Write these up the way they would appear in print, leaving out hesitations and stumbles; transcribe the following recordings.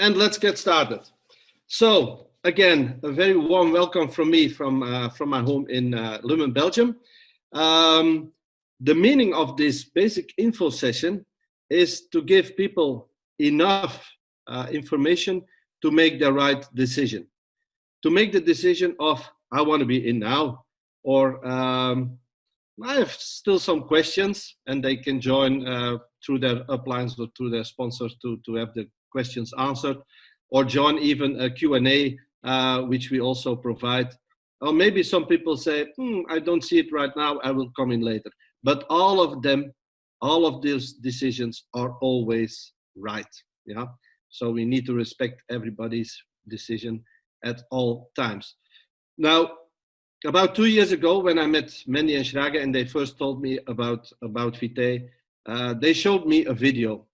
and let's get started. So again, a very warm welcome from me from my home in Lummen, Belgium. The meaning of this basic info session is to give people enough information to make the right decision. To make the decision of, I want to be in now, or I have still some questions, and they can join through their uplines or through their sponsors to have the questions answered, or join even a Q&A, which we also provide. Or maybe some people say, I don't see it right now, I will come in later. But all of them, all of these decisions are always right. Yeah. So we need to respect everybody's decision at all times. Now, about 2 years ago, when I met Mandy and Schrage and they first told me about VITAE, they showed me a video.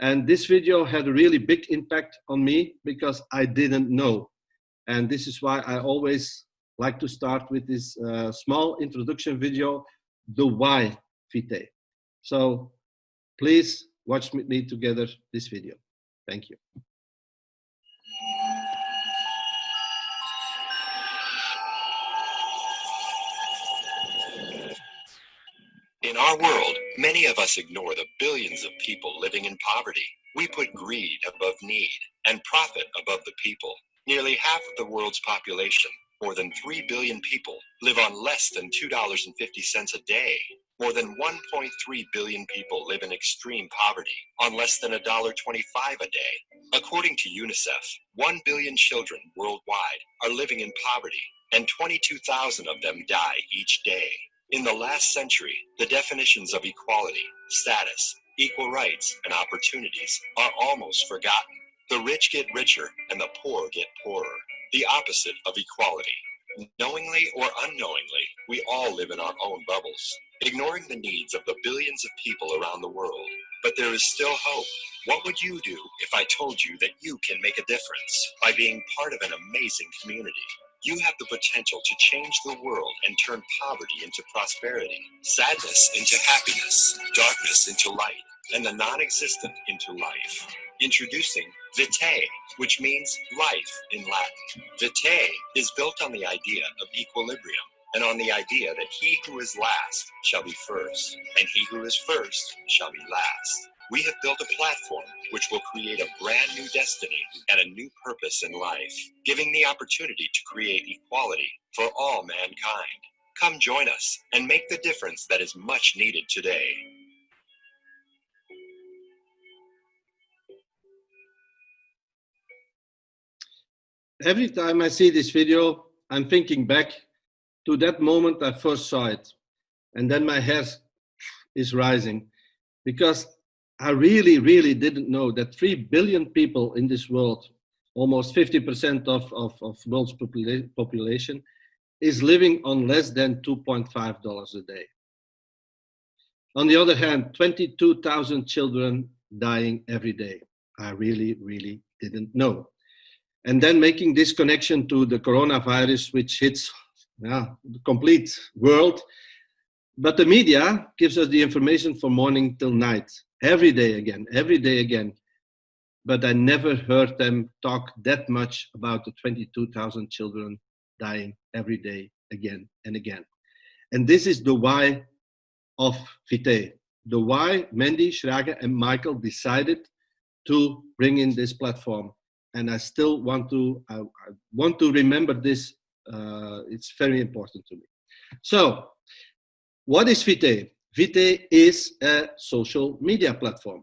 And this video had a really big impact on me because I didn't know. And this is why I always like to start with this small introduction video, the why VITAE. So please watch with me together this video. Thank you. In our world, many of us ignore the billions of people living in poverty. We put greed above need and profit above the people. Nearly half of the world's population, more than 3 billion people, live on less than $2.50 a day. More than 1.3 billion people live in extreme poverty on less than $1.25 a day. According to UNICEF, 1 billion children worldwide are living in poverty, and 22,000 of them die each day. In the last century, the definitions of equality, status, equal rights, and opportunities are almost forgotten. The rich get richer and the poor get poorer, the opposite of equality. Knowingly or unknowingly, we all live in our own bubbles, ignoring the needs of the billions of people around the world. But there is still hope. What would you do if I told you that you can make a difference by being part of an amazing community? You have the potential to change the world and turn poverty into prosperity, sadness into happiness, darkness into light, and the non-existent into life. Introducing VITAE, which means life in Latin. VITAE is built on the idea of equilibrium and on the idea that he who is last shall be first, and he who is first shall be last. We have built a platform which will create a brand new destiny and a new purpose in life, giving the opportunity to create equality for all mankind. Come join us and make the difference that is much needed today. Every time I see this video, I'm thinking back to that moment I first saw it. And then my hair is rising because I really, really didn't know that 3 billion people in this world, almost 50% of world's population, is living on less than $2.5 a day. On the other hand, 22,000 children dying every day. I really, really didn't know. And then making this connection to the coronavirus, which hits the complete world. But the media gives us the information from morning till night, every day again. But I never heard them talk that much about the 22,000 children dying every day, again and again. And this is the why of VITAE. The why Mandy, Schrage, and Michael decided to bring in this platform. And I still want to remember this. It's very important to me. So, what is VITAE? VITAE is a social media platform.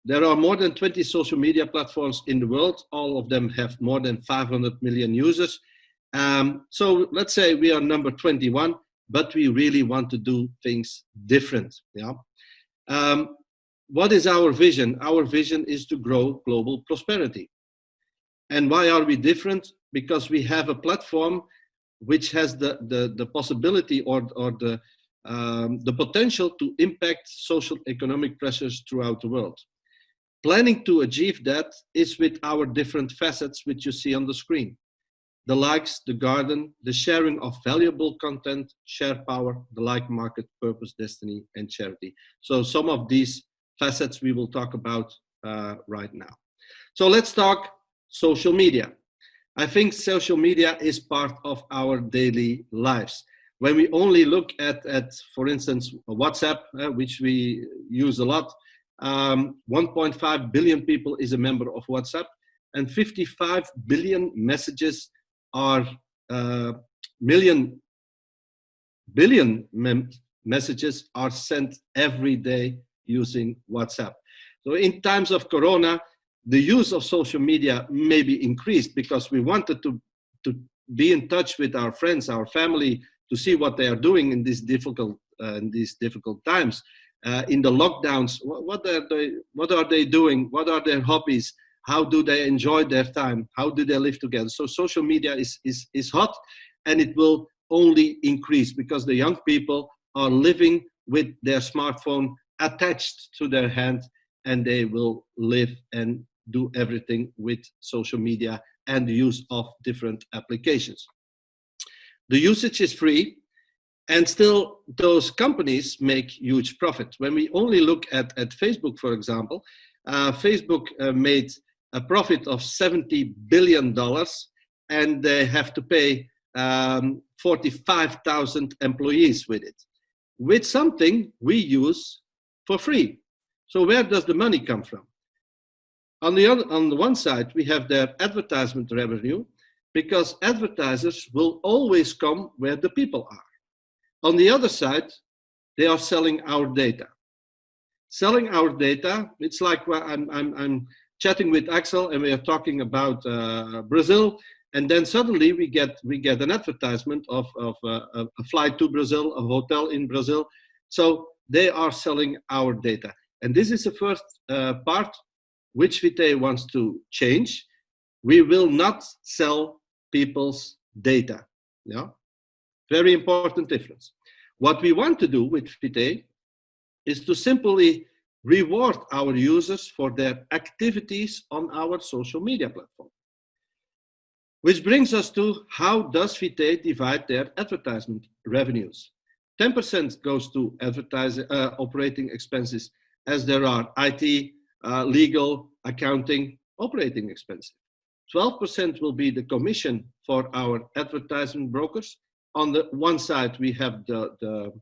There are more than 20 social media platforms in the world. All of them have more than 500 million users. So let's say we are number 21, but we really want to do things different. Yeah. What is our vision? Our vision is to grow global prosperity. And why are we different? Because we have a platform which has the possibility or the potential to impact social economic pressures throughout the world. Planning to achieve that is with our different facets which you see on the screen. The likes, the garden, the sharing of valuable content, share power, the like market, purpose, destiny, and charity. So some of these facets we will talk about right now. So let's talk social media. I think social media is part of our daily lives. When we only look at for instance, WhatsApp, which we use a lot, 1.5 billion people is a member of WhatsApp, and 55 billion messages are billion messages are sent every day using WhatsApp. So in times of Corona, the use of social media may be increased because we wanted to be in touch with our friends, our family, to see what they are doing in these difficult times. In the lockdowns, what are they doing? What are their hobbies? How do they enjoy their time? How do they live together? So social media is hot, and it will only increase because the young people are living with their smartphone attached to their hand, and they will live and do everything with social media and the use of different applications. The usage is free, and still those companies make huge profit. When we only look at Facebook, for example, Facebook made a profit of $70 billion, and they have to pay 45,000 employees with something we use for free. So where does the money come from? On the one side, we have their advertisement revenue, because advertisers will always come where the people are. On the other side, they are selling our data. Selling our data, it's like I'm chatting with Axel and we are talking about Brazil, and then suddenly we get an advertisement of a flight to Brazil, a hotel in Brazil. So they are selling our data. And this is the first part which VITAE wants to change. We will not sell people's data. Yeah, very important difference. What we want to do with VITAE is to simply reward our users for their activities on our social media platform. Which brings us to, how does VITAE divide their advertisement revenues? 10% goes to operating expenses, as there are IT, legal, accounting, operating expenses. 12% will be the commission for our advertisement brokers. On the one side, we have the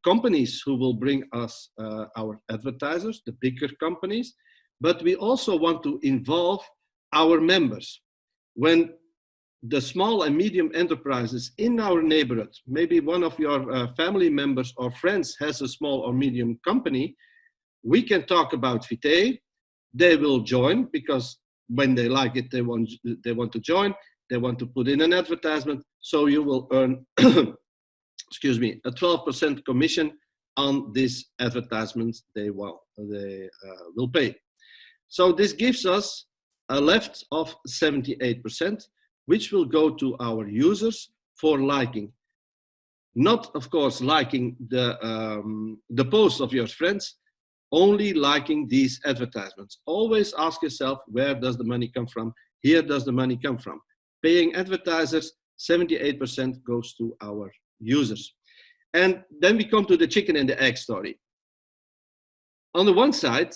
companies who will bring us our advertisers, the bigger companies, but we also want to involve our members. When the small and medium enterprises in our neighborhood, maybe one of your family members or friends has a small or medium company, we can talk about VITAE. They will join because when they like it, they want to join. They want to put in an advertisement, so you will earn, excuse me, a 12% commission on these advertisements they will pay. So this gives us a left of 78%, which will go to our users for liking. Not, of course, liking the posts of your friends, only liking these advertisements. Always ask yourself, where does the money come from? Here does the money come from. Paying advertisers, 78% goes to our users. And then we come to the chicken and the egg story. On the one side,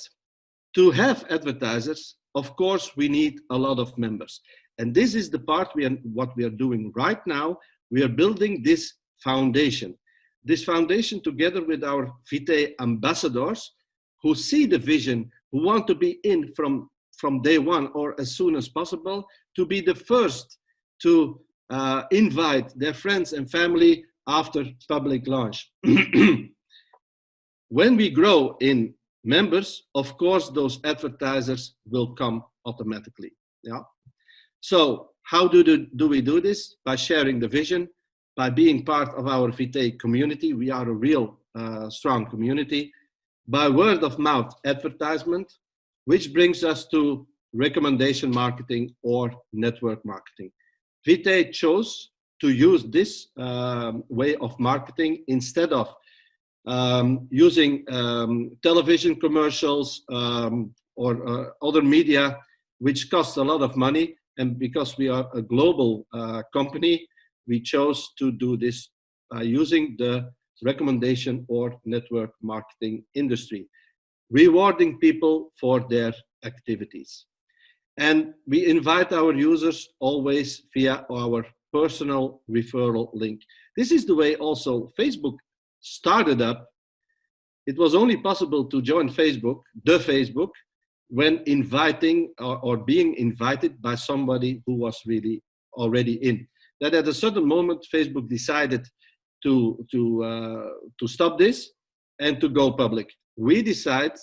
to have advertisers, of course, we need a lot of members. And this is the part what we are doing right now. We are building this foundation. This foundation, together with our VITAE ambassadors, who see the vision, who want to be in from day one or as soon as possible, to be the first to invite their friends and family after public launch. When we grow in members, of course, those advertisers will come automatically. Yeah. So how do we do this? By sharing the vision, by being part of our VITAE community. We are a real strong community. By word of mouth advertisement, which brings us to recommendation marketing or network marketing. VITAE chose to use this way of marketing instead of using television commercials or other media, which costs a lot of money. And because we are a global company, we chose to do this using the recommendation or network marketing industry, rewarding people for their activities. And we invite our users always via our personal referral link. This is the way also Facebook started up. It was only possible to join Facebook, the Facebook, when inviting or being invited by somebody who was really already in. That at a certain moment, Facebook decided to stop this and to go public. We decide,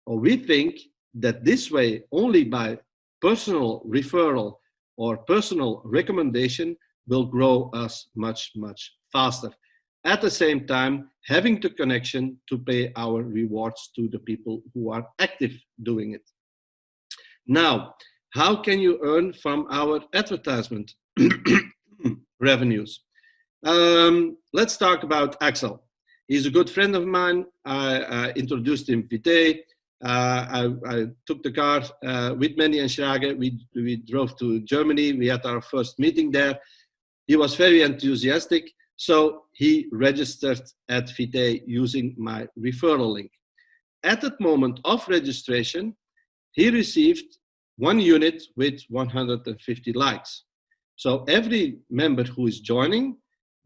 or we think, that this way, only by personal referral or personal recommendation, will grow us much, much faster. At the same time, having the connection to pay our rewards to the people who are active doing it. Now, how can you earn from our advertisement revenues? Let's talk about Axel. He's a good friend of mine. I introduced him VITAE. I took the car with Manny and Schrage. We drove to Germany. We had our first meeting there. He was very enthusiastic. So he registered at VITAE using my referral link. At that moment of registration, he received 1 unit with 150 likes. So every member who is joining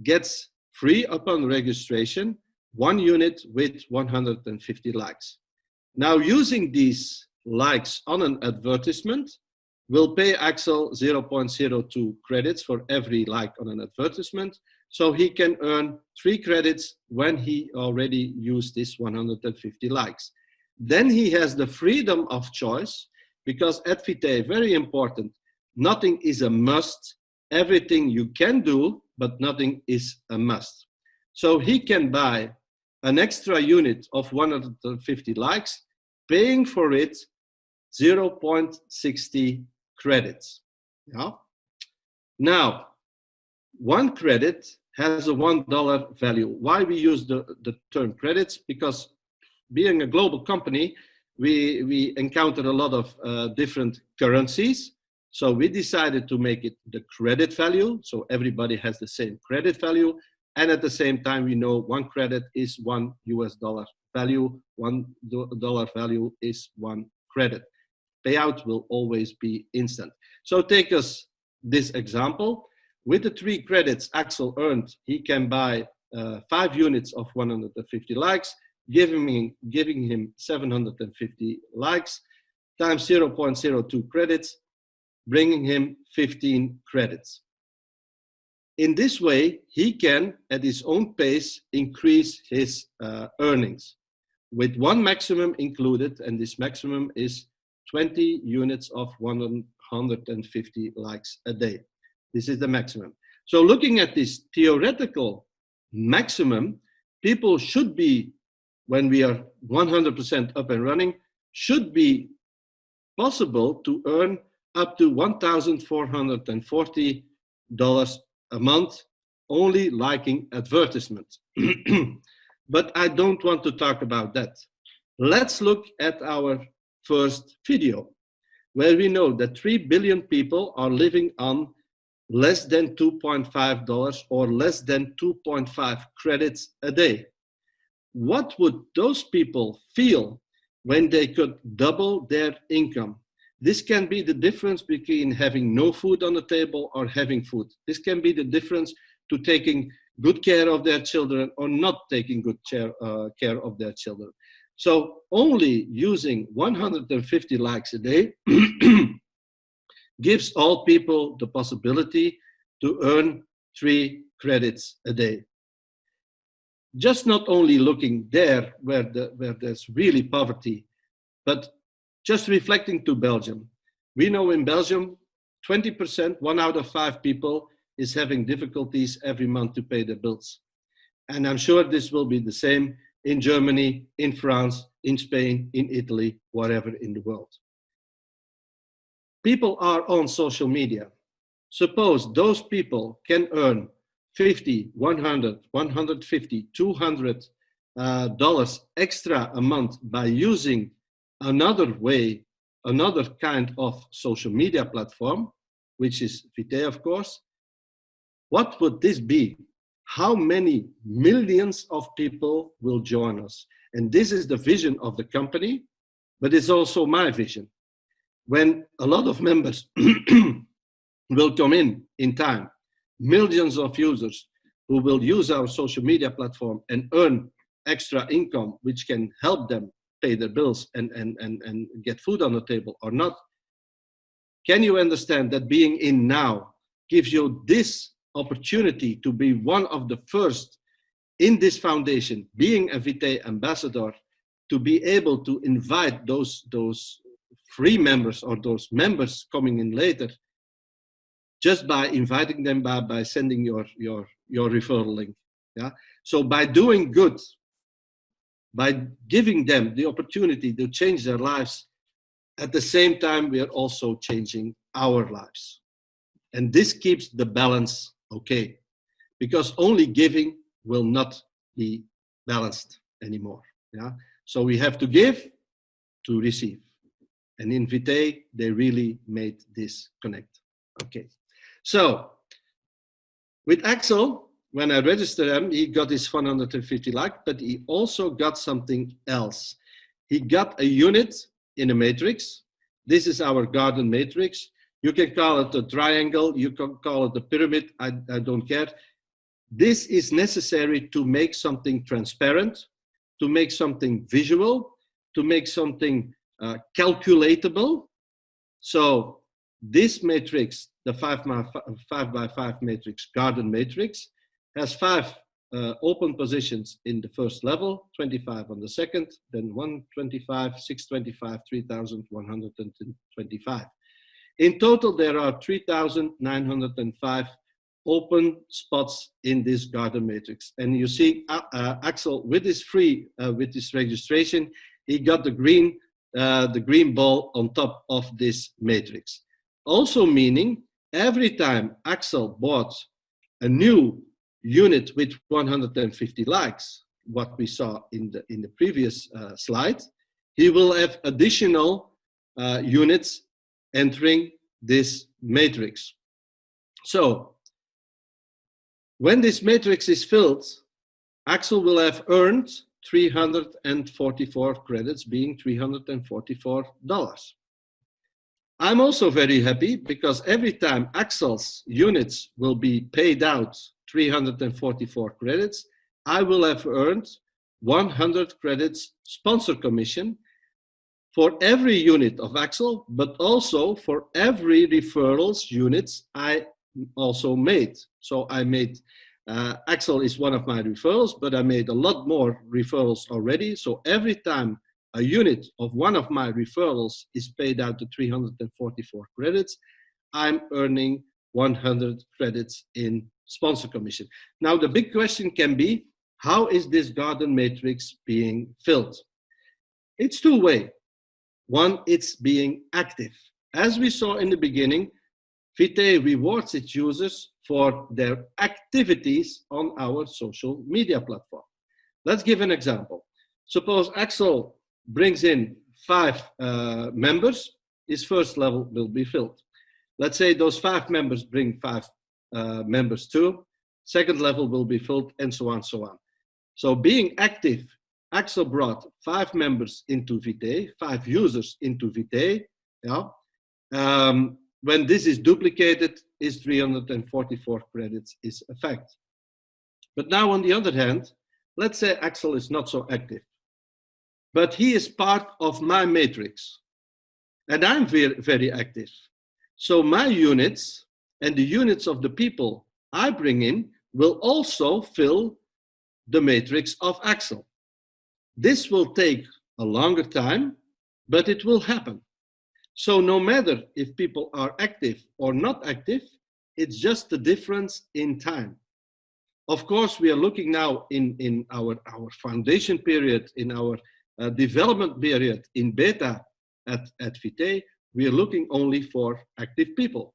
gets free upon registration 1 unit with 150 likes. Now, using these likes on an advertisement will pay Axel 0.02 credits for every like on an advertisement. So he can earn 3 credits when he already used this 150 likes. Then he has the freedom of choice, because at VITAE, very important, nothing is a must. Everything you can do, but nothing is a must. So he can buy an extra unit of 150 likes, paying for it 0.60 credits. Yeah? Now, 1 credit has a $1 value. Why we use the term credits? Because being a global company, we encountered a lot of different currencies. So we decided to make it the credit value. So everybody has the same credit value. And at the same time, we know 1 credit is $1 value. $1 value is 1 credit. Payout will always be instant. So take us this example. With the 3 credits Axel earned, he can buy 5 units of 150 likes, giving him 750 likes, times 0.02 credits, bringing him 15 credits. In this way, he can, at his own pace, increase his earnings, with 1 maximum included, and this maximum is 20 units of 150 likes a day. This is the maximum. So looking at this theoretical maximum, people should be, when we are 100% up and running, should be possible to earn up to $1,440 a month only liking advertisements. But I don't want to talk about that. Let's look at our first video, where we know that 3 billion people are living on less than $2.5 or less than 2.5 credits a day. What would those people feel when they could double their income? This can be the difference between having no food on the table or having food. This can be the difference to taking good care of their children or not taking good care of their children. So only using 150 likes a day gives all people the possibility to earn 3 credits a day. Just not only looking there where there's really poverty, but just reflecting to Belgium. We know in Belgium, 20%, 1 out of 5 people is having difficulties every month to pay their bills. And I'm sure this will be the same in Germany, in France, in Spain, in Italy, wherever in the world. People are on social media. Suppose those people can earn 50, 100, 150, $200 extra a month by using another way, another kind of social media platform, which is VITAE, of course. What would this be? How many millions of people will join us? And this is the vision of the company, but it's also my vision. when a lot of members will come in time, millions of users who will use our social media platform and earn extra income, which can help them pay their bills and get food on the table or not. Can you understand that being in now gives you this opportunity to be one of the first in this foundation, being a VITAE ambassador, to be able to invite those free members or those members coming in later, just by inviting them, by sending your referral link. Yeah. So by doing good, by giving them the opportunity to change their lives, at the same time, we are also changing our lives. And this keeps the balance okay, because only giving will not be balanced anymore. Yeah. So we have to give to receive. And in VITAE, they really made this connect. Okay. So with Axel, when I registered him, he got his 150 likes, but he also got something else. He got a unit in a matrix. This is our garden matrix. You can call it a triangle. You can call it a pyramid. I don't care. This is necessary to make something transparent, to make something visual, to make something calculatable. So this matrix, the 5x5 matrix, garden matrix, has 5 open positions in the first level, 25 on the second, then 125, 625, 3,125. In total, there are 3,905 open spots in this garden matrix. And you see Axel with his with his registration, he got the green ball on top of this matrix. Also meaning every time Axel bought a new unit with 150 likes, what we saw in the previous slide, he will have additional units entering this matrix. So when this matrix is filled, Axel will have earned 344 credits, being $344. I'm also very happy because every time Axel's units will be paid out 344 credits, I will have earned 100 credits sponsor commission for every unit of Axel, but also for every referrals units I also made. So I made, Axel is one of my referrals, but I made a lot more referrals already. So every time a unit of one of my referrals is paid out to 344 credits, I'm earning 100 credits in sponsor commission. Now the big question can be, how is this garden matrix being filled? It's two-way. One, it's being active. As we saw in the beginning, VITAE rewards its users for their activities on our social media platform. Let's give an example. Suppose Axel brings in 5 members, his first level will be filled. Let's say those 5 members bring 5 members too, second level will be filled, and so on, so on. So being active, Axel brought 5 members into VITAE, 5 users into VITAE. Yeah. When this is duplicated, his 344 credits is a fact. But now on the other hand, let's say Axel is not so active, but he is part of my matrix and I'm very, very active. So my units and the units of the people I bring in will also fill the matrix of Axel. This will take a longer time, but it will happen. So no matter if people are active or not active, it's just the difference in time. Of course, we are looking now in our foundation period, in our development period in beta at VITAE, we are looking only for active people.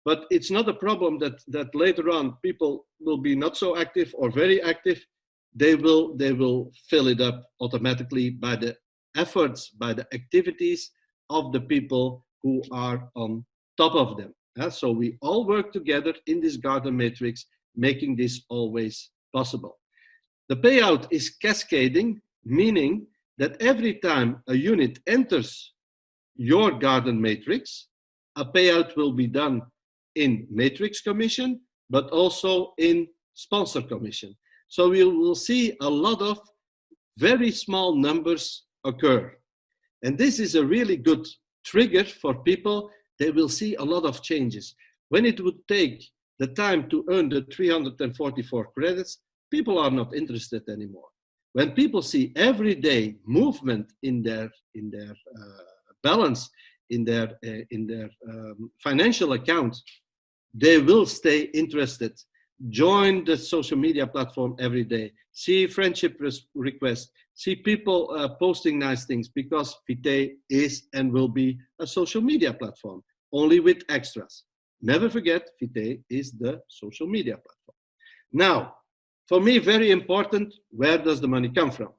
But it's not a problem that later on people will be not so active or very active. They will fill it up automatically by the efforts, by the activities of the people who are on top of them. So we all work together in this garden matrix, making this always possible. The payout is cascading, meaning that every time a unit enters your garden matrix. A payout will be done in matrix commission, but also in sponsor commission. So we will see a lot of very small numbers occur. And this is a really good trigger for people. They will see a lot of changes. When it would take the time to earn the 344 credits, people are not interested anymore. When people see everyday movement in their balance, in their financial account, they will stay interested. Join the social media platform every day. See friendship requests. See people posting nice things, because VITAE is and will be a social media platform, only with extras. Never forget, VITAE is the social media platform. Now, for me, very important, where does the money come from?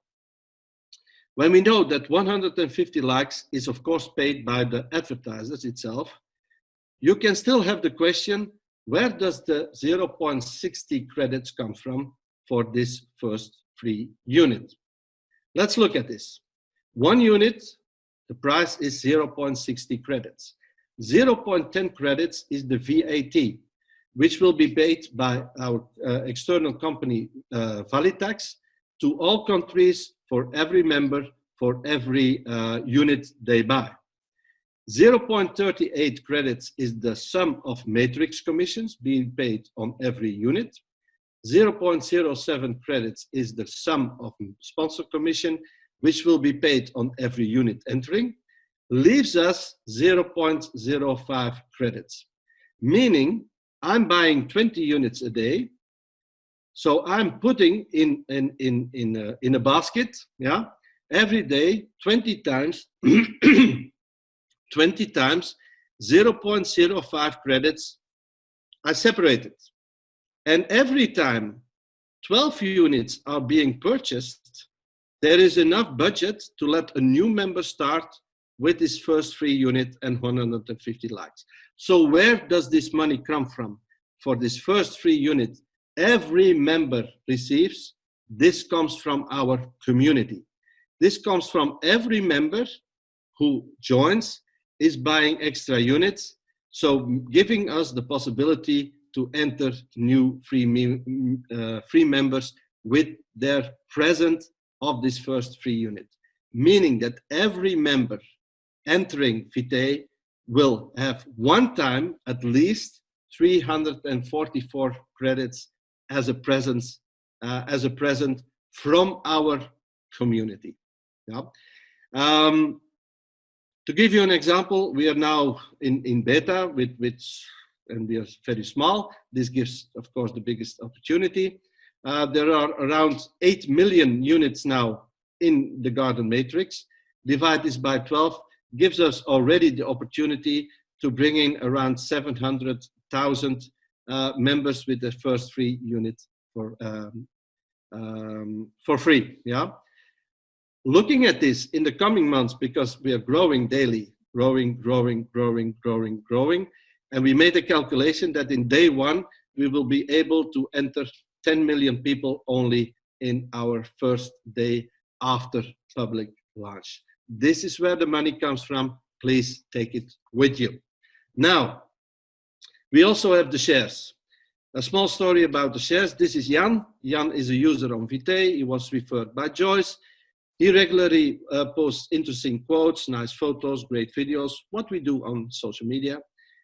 When we know that 150 likes is of course paid by the advertisers itself, you can still have the question, where does the 0.60 credits come from for this first free unit? Let's look at this. 1 unit, the price is 0.60 credits. 0.10 credits is the VAT, which will be paid by our external company, Valitax, to all countries for every member, for every unit they buy. 0.38 credits is the sum of matrix commissions being paid on every unit. 0.07 credits is the sum of sponsor commission, which will be paid on every unit entering, leaves us 0.05 credits. Meaning, I'm buying 20 units a day, so I'm putting in a basket, yeah, every day, 20 times, 20 times 0.05 credits are separated. And every time 12 units are being purchased, there is enough budget to let a new member start with his first free unit and 150 likes. So where does this money come from? For this first free unit, every member receives. This comes from our community. This comes from every member who joins, is buying extra units, so giving us the possibility to enter new free members with their present of this first free unit. Meaning that every member entering VITAE will have one time at least 344 credits as a present from our community. Yeah. To give you an example, we are now in beta and we are very small. This gives, of course, the biggest opportunity. There are around 8 million units now in the garden matrix. Divide this by 12 gives us already the opportunity to bring in around 700,000 members with the first free unit for free. Yeah. Looking at this in the coming months, because we are growing daily, growing, and we made a calculation that in day one, we will be able to enter 10 million people only in our first day after public launch. This is where the money comes from. Please take it with you. Now, we also have the shares. A small story about the shares. This is Jan. Jan is a user on VITAE. He was referred by Joyce. He regularly posts interesting quotes, nice photos, great videos, what we do on social media.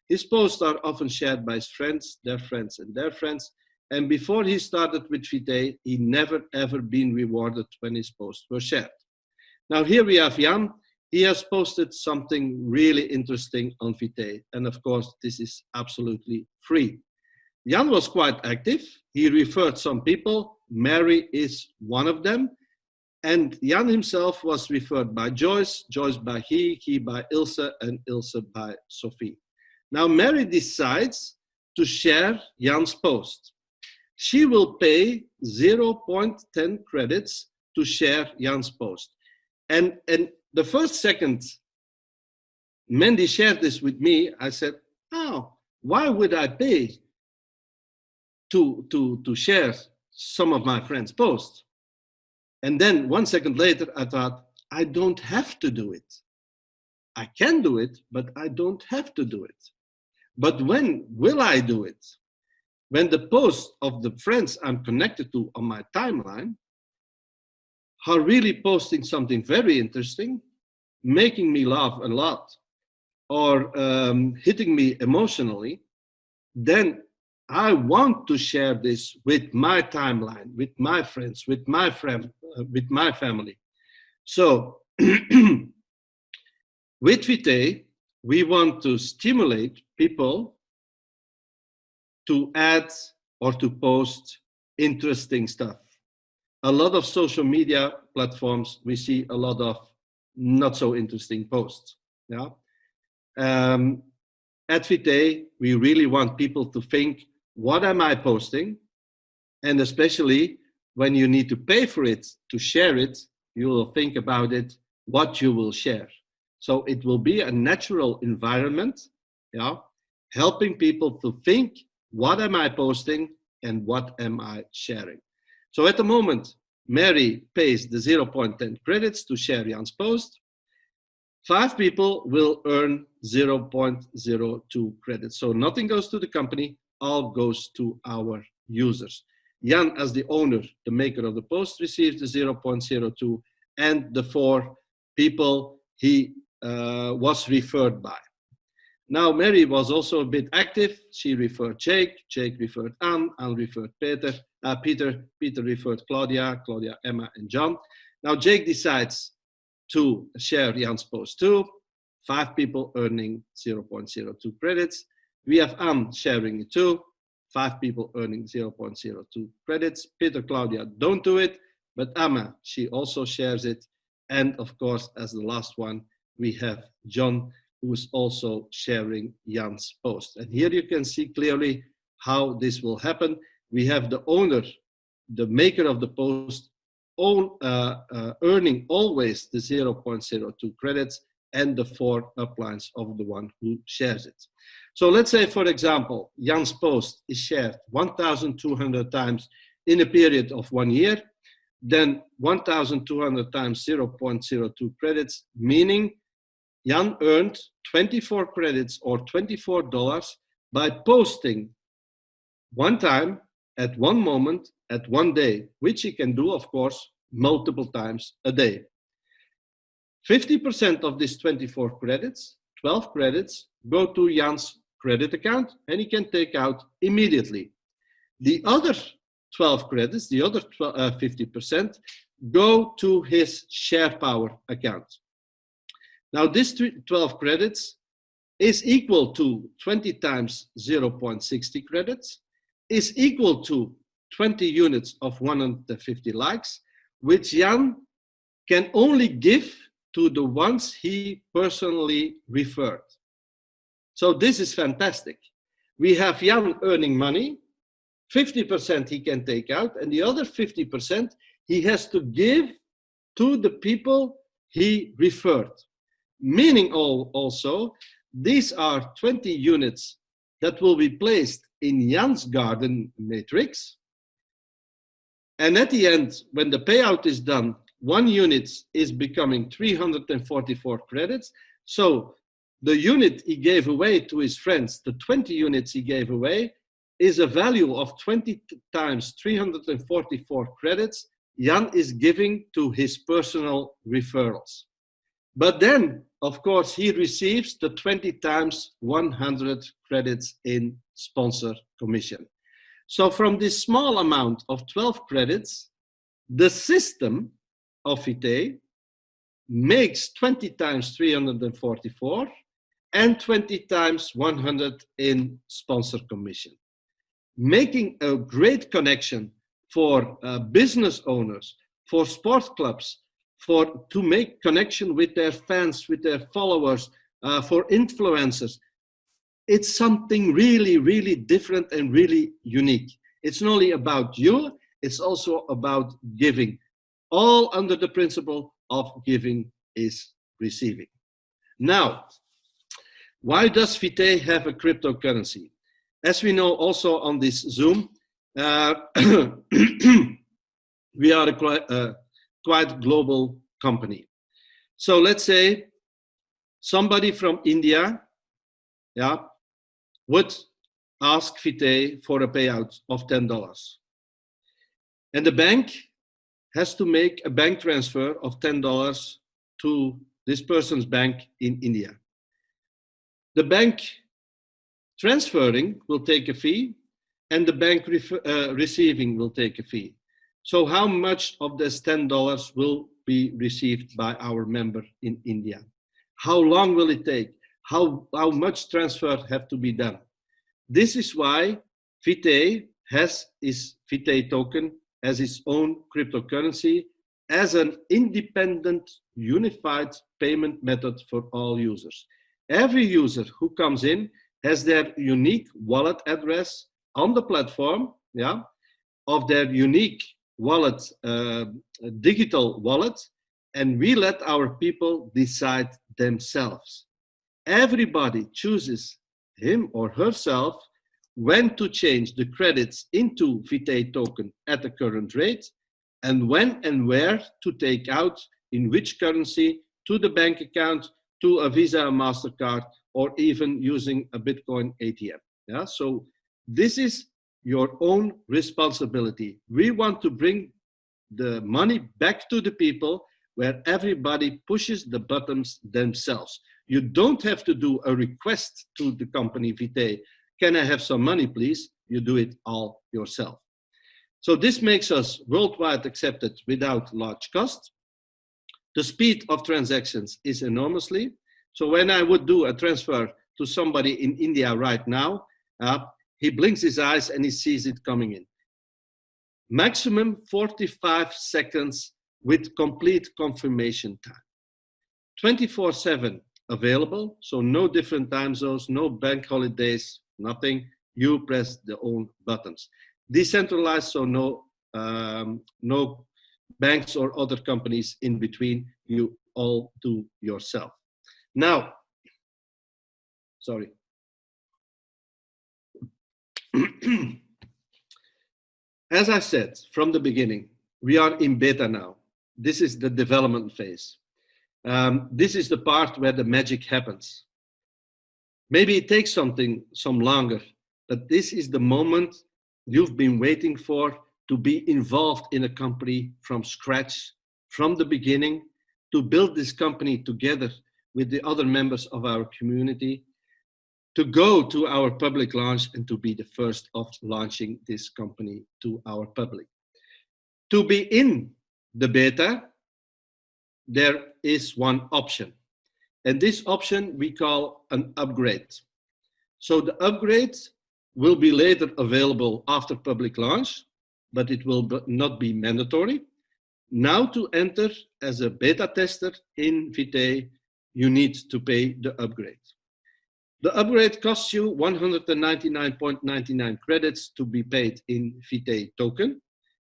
His posts are often shared by his friends, their friends, and their friends. And before he started with VITAE, he never ever been rewarded when his posts were shared. Now here we have Jan. He has posted something really interesting on VITAE. And of course, this is absolutely free. Jan was quite active. He referred some people. Mary is one of them. And Jan himself was referred by Joyce, Joyce by he by Ilse, and Ilse by Sophie. Now Mary decides to share Jan's post. She will pay 0.10 credits to share Jan's post. And the first second Mandy shared this with me, I said, oh, why would I pay to share some of my friends' posts? And then 1 second later, I thought, I don't have to do it. I can do it, but I don't have to do it. But when will I do it? When the posts of the friends I'm connected to on my timeline are really posting something very interesting, making me laugh a lot, or hitting me emotionally, then I want to share this with my timeline, with my friends, with my family. So with VITAE, we want to stimulate people to add or to post interesting stuff. A lot of social media platforms, we see a lot of not so interesting posts. Yeah. At VITAE, we really want people to think, what am I posting? And especially when you need to pay for it, to share it, you will think about it, what you will share. So it will be a natural environment, yeah, helping people to think, what am I posting and what am I sharing? So at the moment, Mary pays the 0.10 credits to share Jan's post. 5 people will earn 0.02 credits. So nothing goes to the company, all goes to our users. Jan, as the owner, the maker of the post, receives the 0.02, and the 4 people he was referred by. Now, Mary was also a bit active. She referred Jake referred Anne referred Peter, Peter referred Claudia, Emma, and John. Now, Jake decides to share Jan's post too. 5 people earning 0.02 credits. We have Anne sharing it too. 5 people earning 0.02 credits. Peter, Claudia don't do it, but Emma, she also shares it. And of course, as the last one, we have John, who is also sharing Jan's post. And here you can see clearly how this will happen. We have the owner, the maker of the post, earning always the 0.02 credits and the 4 uplines of the one who shares it. So let's say, for example, Jan's post is shared 1,200 times in a period of 1 year, then 1,200 times 0.02 credits, meaning Jan earned 24 credits or $24 by posting one time at one moment at one day, which he can do, of course, multiple times a day. 50% of this 24 credits, 12 credits, go to Jan's credit account, and he can take out immediately. The other 12 credits, the other 50%, go to his Share Power account. Now, this 12 credits is equal to 20 times 0.60 credits, is equal to 20 units of 150 likes, which Jan can only give to the ones he personally referred. So this is fantastic. We have Jan earning money, 50% he can take out, and the other 50% he has to give to the people he referred. Meaning also, these are 20 units that will be placed in Jan's garden matrix. And at the end, when the payout is done, 1 unit is becoming 344 credits. So the unit he gave away to his friends, the 20 units he gave away, is a value of 20 times 344 credits Jan is giving to his personal referrals. But then, of course, he receives the 20 times 100 credits in sponsor commission. So from this small amount of 12 credits, the system of VITAE makes 20 times 344 and 20 times 100 in sponsor commission, making a great connection for business owners, for sport clubs, to make connection with their fans, with their followers, for influencers. It's something really, really different and really unique. It's not only about you, it's also about giving. All under the principle of giving is receiving. Now, why does VITAE have a cryptocurrency? As we know also on this Zoom, we are a quite global company. So let's say somebody from India, yeah, would ask VITAE for a payout of $10. And the bank has to make a bank transfer of $10 to this person's bank in India. The bank transferring will take a fee, and the bank receiving will take a fee. So how much of this $10 will be received by our member in India? How long will it take? How much transfer have to be done? This is why VITAE has its VITAE token as its own cryptocurrency, as an independent, unified payment method for all users. Every user who comes in has their unique wallet address on the platform, yeah, of their unique wallet, digital wallet, and we let our people decide themselves. Everybody chooses him or herself when to change the credits into VITAE token at the current rate, and when and where to take out, in which currency, to the bank account, to a Visa, a MasterCard, or even using a Bitcoin ATM. Yeah? So this is your own responsibility. We want to bring the money back to the people where everybody pushes the buttons themselves. You don't have to do a request to the company VITAE, can I have some money please? You do it all yourself. So this makes us worldwide accepted without large cost. The speed of transactions is enormously. So when I would do a transfer to somebody in India right now, he blinks his eyes and he sees it coming in. Maximum 45 seconds with complete confirmation time. 24/7 available, so no different time zones, no bank holidays, nothing. You press the own buttons. Decentralized, so no banks or other companies in between. You all do yourself. Now, sorry. As I said from the beginning, we are in beta now. This is the development phase. This is the part where the magic happens. Maybe it takes some longer, but this is the moment you've been waiting for, to be involved in a company from scratch, from the beginning, to build this company together with the other members of our community, to go to our public launch and to be the first of launching this company to our public. To be in the beta, there is one option. And this option we call an upgrade. So the upgrade will be later available after public launch, but it will not be mandatory. Now to enter as a beta tester in VITAE, you need to pay the upgrade. The upgrade costs you 199.99 credits to be paid in VITAE token.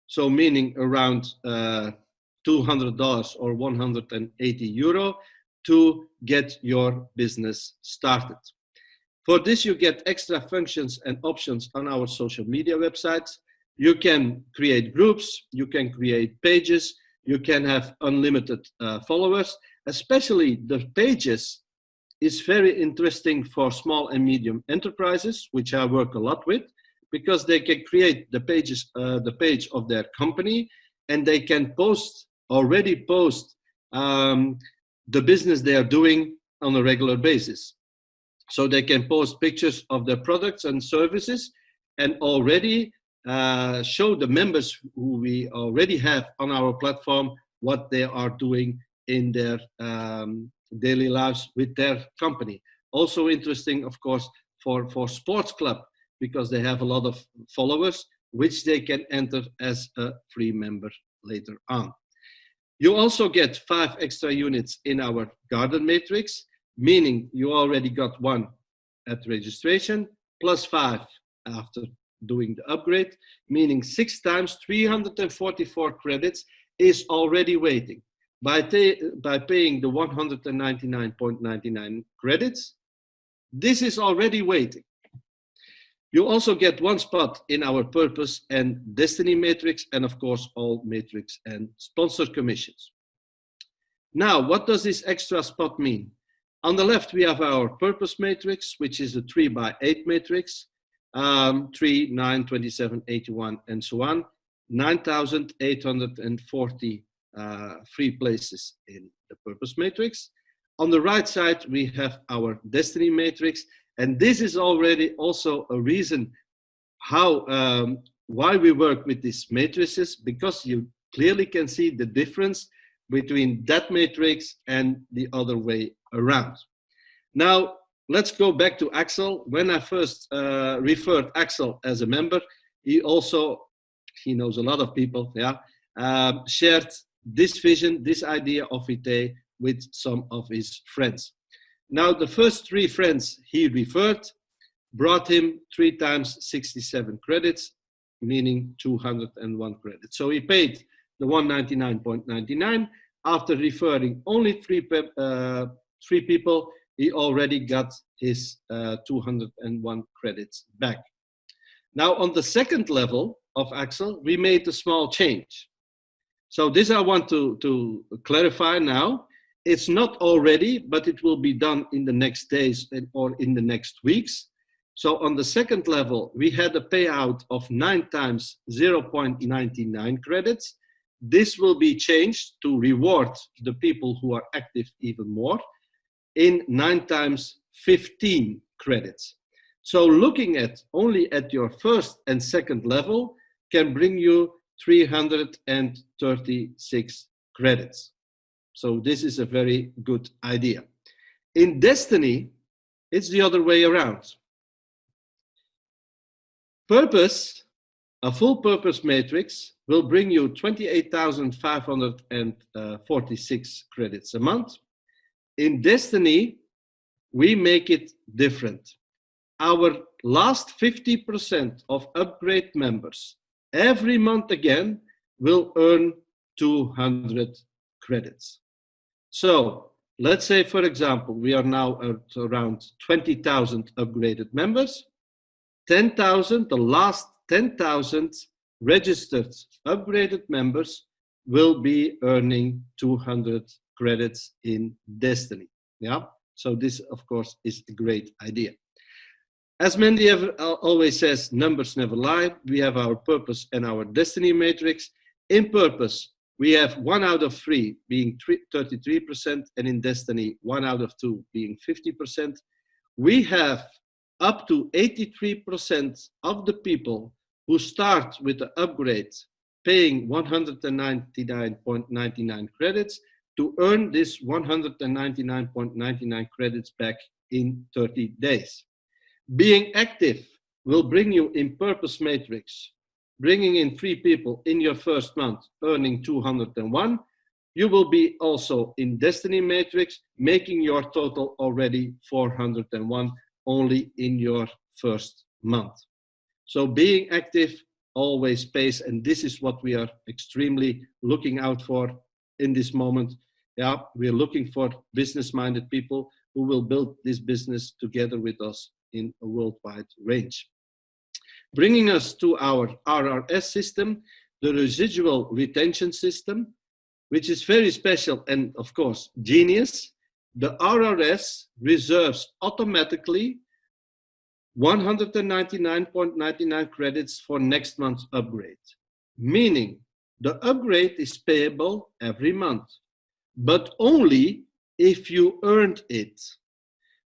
So meaning around $200 or 180 euro to get your business started. For this, you get extra functions and options on our social media websites. You can create groups, you can create pages, you can have unlimited followers. Especially the pages is very interesting for small and medium enterprises, which I work a lot with, because they can create the pages, the page of their company, and they can already post the business they are doing on a regular basis. So they can post pictures of their products and services and already show the members who we already have on our platform what they are doing in their daily lives with their company. Also interesting, of course, for sports club, because they have a lot of followers, which they can enter as a free member later on. You also get 5 extra units in our garden matrix, meaning you already got 1 at registration, plus 5 after doing the upgrade, meaning 6 times 344 credits is already waiting. By paying the 199.99 credits, this is already waiting. You also get 1 spot in our purpose and destiny matrix, and of course all matrix and sponsor commissions. Now, what does this extra spot mean? On the left, we have our purpose matrix, which is a 3x8 matrix, 3, 9, 27, 81, and so on. 9,840 free places in the purpose matrix. On the right side, we have our destiny matrix, and this is already also a reason how why we work with these matrices, because you clearly can see the difference between that matrix and the other way around. Now, let's go back to Axel. When I first referred Axel as a member, he knows a lot of people, shared this vision, this idea of VITAE with some of his friends. Now, the first 3 friends he referred brought him 3 times 67 credits, meaning 201 credits. So he paid the 199.99. After referring only 3 people, he already got his 201 credits back. Now, on the second level of Axel, we made a small change. So this I want to clarify now. It's not already, but it will be done in the next days or in the next weeks. So on the second level, we had a payout of 9 times 0.99 credits. This will be changed to reward the people who are active even more in 9 times 15 credits. So looking at only at your first and second level can bring you 336 credits. So this is a very good idea. In Destiny, it's the other way around. Purpose, a full purpose matrix, will bring you 28,546 credits a month. In Destiny, we make it different. Our last 50% of upgrade members every month again will earn 200 credits. So let's say, for example, we are now at around 20,000 upgraded members. 10,000, the last 10,000 registered upgraded members will be earning 200 credits in Destiny. Yeah, so this, of course, is a great idea. As Mandy always says, numbers never lie. We have our purpose and our Destiny matrix. In purpose, we have 1 out of 3 being 33%, and in Destiny, 1 out of 2 being 50%. We have up to 83% of the people who start with the upgrade paying 199.99 credits to earn this 199.99 credits back in 30 days. Being active will bring you in purpose matrix, bringing in 3 people in your first month, earning 201. You will be also in Destiny matrix, making your total already 401 only in your first month. So being active always pays, and this is what we are extremely looking out for in this moment. Yeah, we're looking for business-minded people who will build this business together with us in a worldwide range. Bringing us to our RRS system, the residual retention system, which is very special and of course genius. The RRS reserves automatically 199.99 credits for next month's upgrade, meaning the upgrade is payable every month, but only if you earned it.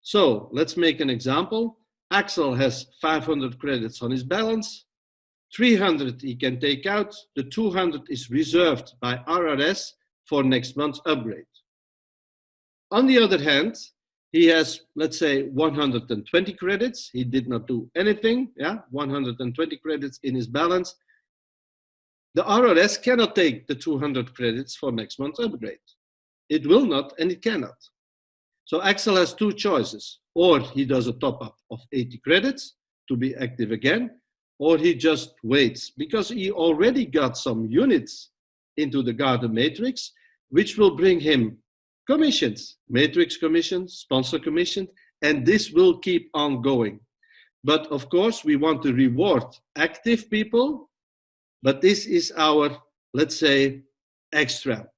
So let's make an example. Axel has 500 credits on his balance. 300 he can take out. The 200 is reserved by RRS for next month's upgrade. On the other hand, he has, let's say, 120 credits. He did not do anything. 120 credits in his balance. The RRS cannot take the 200 credits for next month's upgrade. It will not, and it cannot. So Axel has 2 choices. Or he does a top-up of 80 credits to be active again, or he just waits, because he already got some units into the garden matrix, which will bring him commissions, matrix commissions, sponsor commissions, and this will keep on going. But of course, we want to reward active people, but this is our, let's say, extra.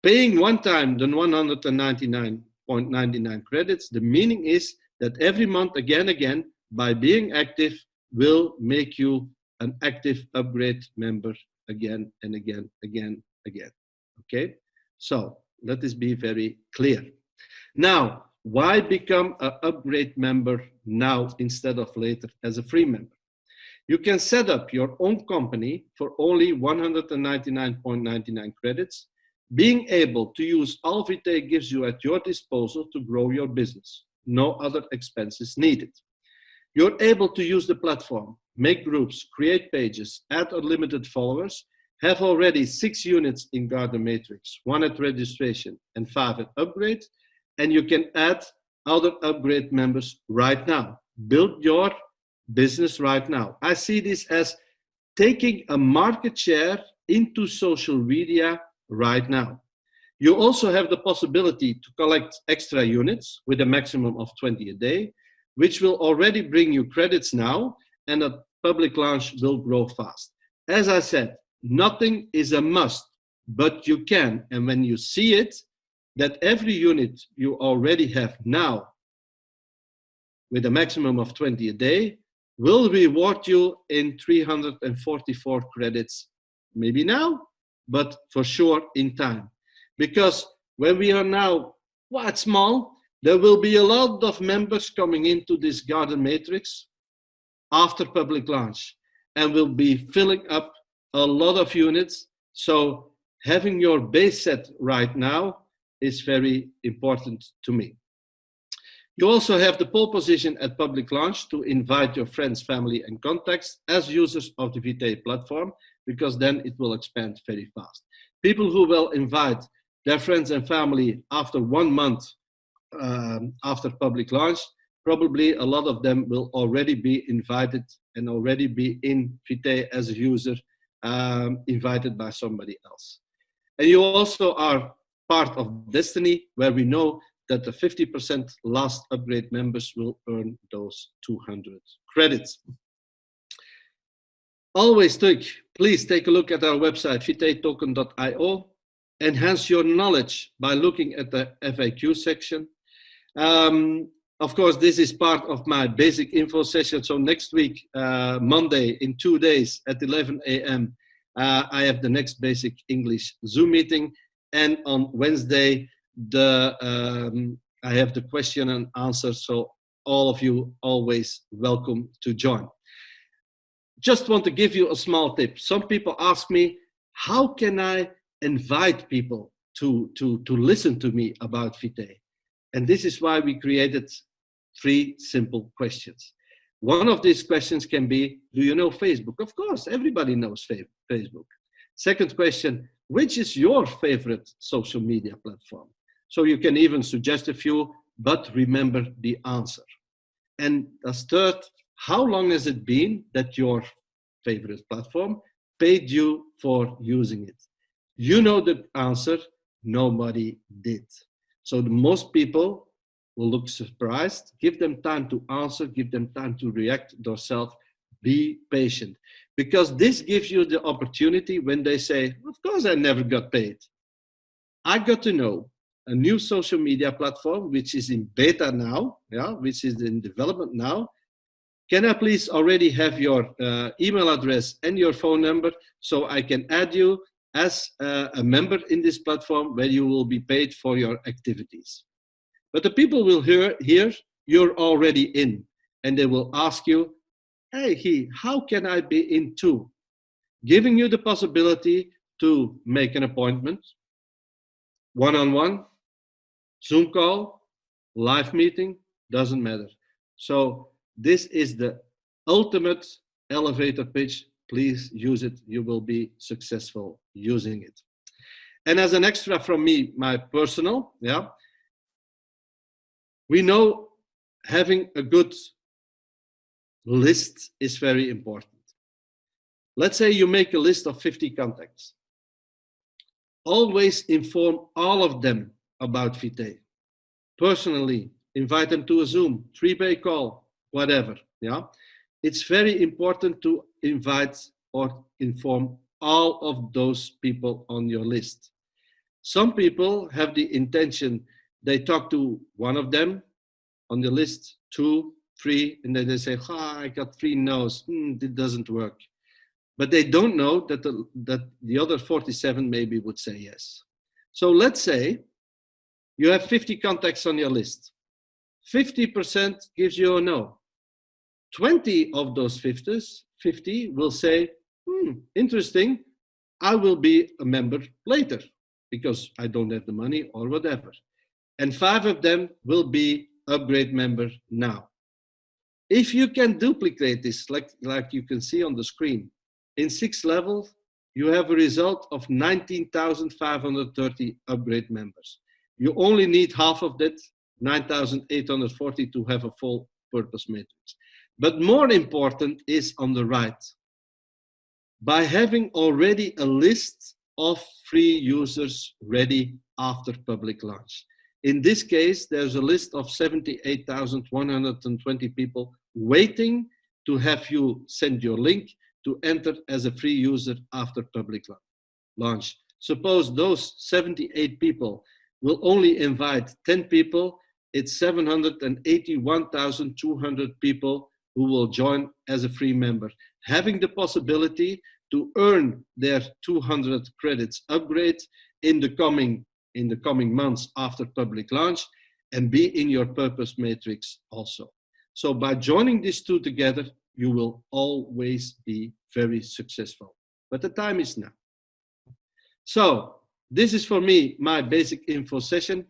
Paying one time the 199 99.99 credits. The meaning is that every month, again, by being active, will make you an active upgrade member again and again. Okay? So let this be very clear. Now, why become an upgrade member now instead of later as a free member? You can set up your own company for only 199.99 credits. Being able to use all Vitae gives you at your disposal to grow your business. No other expenses needed. You're able to use the platform, make groups, create pages, add unlimited followers, have already 6 units in Garden Matrix, 1 at registration and 5 at upgrade, and you can add other upgrade members right now. Build your business right now. I see this as taking a market share into social media right now. You also have the possibility to collect extra units with a maximum of 20 a day, which will already bring you credits now, and a public launch will grow fast. As I said, nothing is a must, but you can. And when you see it, that every unit you already have now with a maximum of 20 a day will reward you in 344 credits, maybe now, but for sure in time. Because when we are now quite small, there will be a lot of members coming into this Garden Matrix after public launch, and will be filling up a lot of units. So having your base set right now is very important to me. You also have the pole position at public launch to invite your friends, family, and contacts as users of the VITAE platform, because then it will expand very fast. People who will invite their friends and family after 1 month after public launch, probably a lot of them will already be invited and already be in VITAE as a user, invited by somebody else. And you also are part of Destiny, where we know that the 50% last upgrade members will earn those 200 credits. Always please take a look at our website, vitaetoken.io. Enhance your knowledge by looking at the FAQ section. Of course, this is part of my basic info session. So next week, Monday, in 2 days at 11 a.m., I have the next basic English Zoom meeting. And on Wednesday, I have the question and answer. So all of you always welcome to join. Just want to give you a small tip. Some people ask me, how can I invite people to listen to me about VITAE? And this is why we created 3 simple questions. One of these questions can be, do you know Facebook? Of course, everybody knows Facebook. Second question, which is your favorite social media platform? So you can even suggest a few, but remember the answer. And as third, how long has it been that your favorite platform paid you for using it? You know the answer, nobody did. So the most people will look surprised. Give them time to answer, give them time to react themselves. Be patient, because this gives you the opportunity when they say, of course I never got paid. I got to know a new social media platform, which is in beta now, which is in development now. Can I please already have your email address and your phone number so I can add you as a member in this platform where you will be paid for your activities? But the people will hear you're already in, and they will ask you, hey, how can I be in too? Giving you the possibility to make an appointment, one-on-one, Zoom call, live meeting, doesn't matter. So this is the ultimate elevator pitch. Please use it. You will be successful using it. And as an extra from me, my personal, we know having a good list is very important. Let's say you make a list of 50 contacts. Always inform all of them about VITAE. Personally, invite them to a Zoom, 3-way call, whatever. It's very important to invite or inform all of those people on your list. Some people have the intention they talk to one of them on the list, 2, 3, and then they say, I got 3 no's, it doesn't work. But they don't know that the other 47 maybe would say yes. So let's say you have 50 contacts on your list. 50% gives you a no. 20 of those 50 will say, interesting, I will be a member later because I don't have the money or whatever. And 5 of them will be upgrade member now. If you can duplicate this, like you can see on the screen, in 6 levels, you have a result of 19,530 upgrade members. You only need half of that, 9,840, to have a full purpose matrix. But more important is on the right. By having already a list of free users ready after public launch. In this case, there's a list of 78,120 people waiting to have you send your link to enter as a free user after public launch. Suppose those 78 people will only invite 10 people, it's 781,200 people who will join as a free member, having the possibility to earn their 200 credits upgrade in the coming months after public launch and be in your purpose matrix also. So by joining these two together, you will always be very successful. But the time is now. So this is for me, my basic info session.